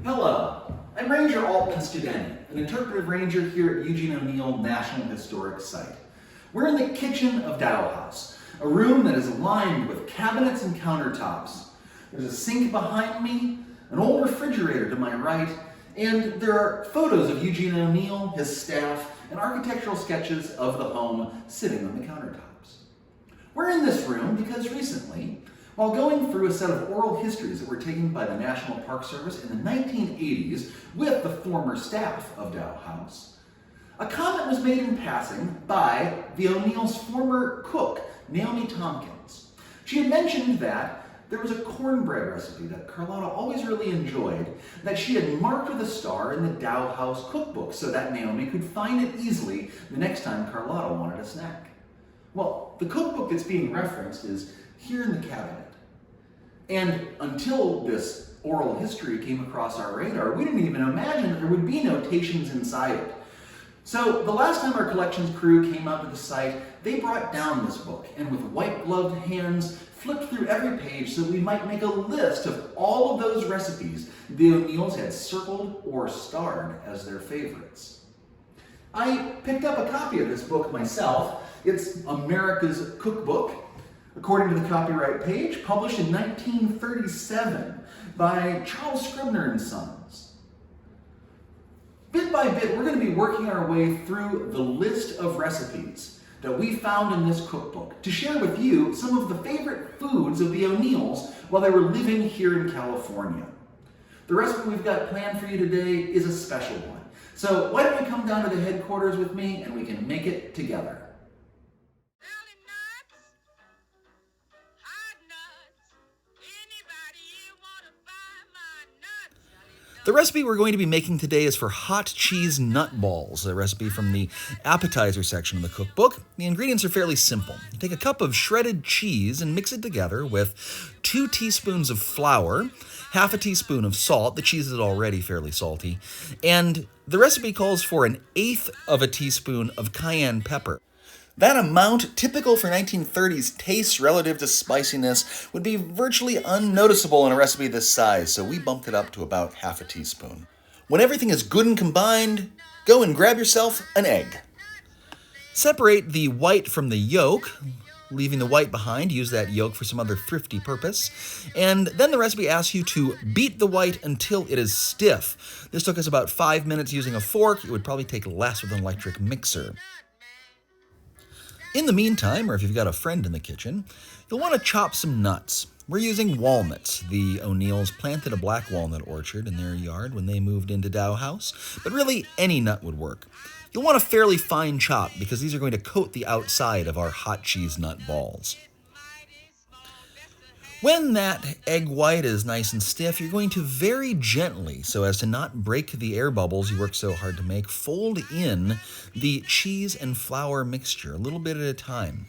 Hello, I'm Ranger Altman Studeni, an interpretive ranger here at Eugene O'Neill National Historic Site. We're in the kitchen of Dow House, a room that is lined with cabinets and countertops. There's a sink behind me, an old refrigerator to my right, and there are photos of Eugene O'Neill, his staff, and architectural sketches of the home sitting on the countertops. We're in this room because recently, while going through a set of oral histories that were taken by the National Park Service in the 1980s with the former staff of Dow House, a comment was made in passing by the O'Neill's former cook, Naomi Tompkins. She had mentioned that there was a cornbread recipe that Carlotta always really enjoyed that she had marked with a star in the Dow House cookbook so that Naomi could find it easily the next time Carlotta wanted a snack. Well, the cookbook that's being referenced is here in the cabinet. And until this oral history came across our radar, we didn't even imagine there would be notations inside it. So the last time our collections crew came out to the site, they brought down this book and with white-gloved hands flipped through every page so we might make a list of all of those recipes the O'Neills had circled or starred as their favorites. I picked up a copy of this book myself. It's America's Cookbook, according to the copyright page, published in 1937 by Charles Scribner and Sons. Bit by bit, we're going to be working our way through the list of recipes that we found in this cookbook to share with you some of the favorite foods of the O'Neills while they were living here in California. The recipe we've got planned for you today is a special one. So why don't you come down to the headquarters with me and we can make it together. The recipe we're going to be making today is for hot cheese nut balls, a recipe from the appetizer section of the cookbook. The ingredients are fairly simple. You take a cup of shredded cheese and mix it together with 2 teaspoons of flour, half a teaspoon of salt. The cheese is already fairly salty. And the recipe calls for 1/8 of a teaspoon of cayenne pepper. That amount, typical for 1930s tastes relative to spiciness, would be virtually unnoticeable in a recipe this size, so we bumped it up to about half a teaspoon. When everything is good and combined, go and grab yourself an egg. Separate the white from the yolk, leaving the white behind. Use that yolk for some other thrifty purpose. And then the recipe asks you to beat the white until it is stiff. This took us about 5 minutes using a fork. It would probably take less with an electric mixer. In the meantime, or if you've got a friend in the kitchen, you'll want to chop some nuts. We're using walnuts. The O'Neills planted a black walnut orchard in their yard when they moved into Dow House, but really any nut would work. You'll want a fairly fine chop because these are going to coat the outside of our hot cheese nut balls. When that egg white is nice and stiff, you're going to very gently, so as to not break the air bubbles you work so hard to make, fold in the cheese and flour mixture a little bit at a time.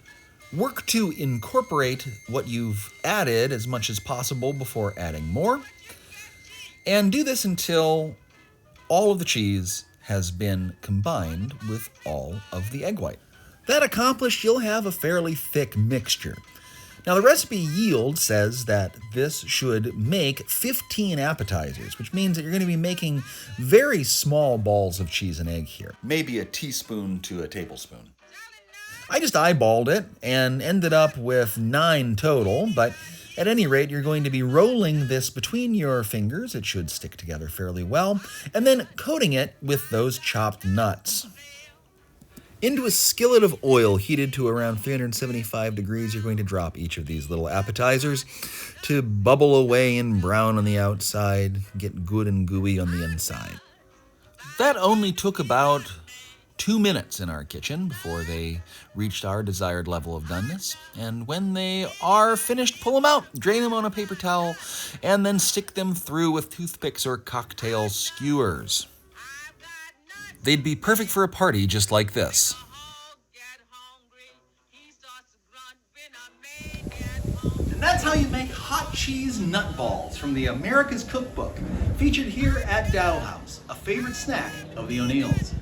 Work to incorporate what you've added as much as possible before adding more. And do this until all of the cheese has been combined with all of the egg white. That accomplished, you'll have a fairly thick mixture. Now, the recipe yield says that this should make 15 appetizers, which means that you're going to be making very small balls of cheese and egg here. Maybe a teaspoon to a tablespoon. I just eyeballed it and ended up with 9 total, but at any rate, you're going to be rolling this between your fingers. It should stick together fairly well, and then coating it with those chopped nuts. Into a skillet of oil heated to around 375 degrees, you're going to drop each of these little appetizers to bubble away and brown on the outside, get good and gooey on the inside. That only took about 2 minutes in our kitchen before they reached our desired level of doneness. And when they are finished, pull them out, drain them on a paper towel, and then stick them through with toothpicks or cocktail skewers. They'd be perfect for a party just like this. And that's how you make hot cheese nut balls from the America's Cookbook, featured here at Dow House, a favorite snack of the O'Neills.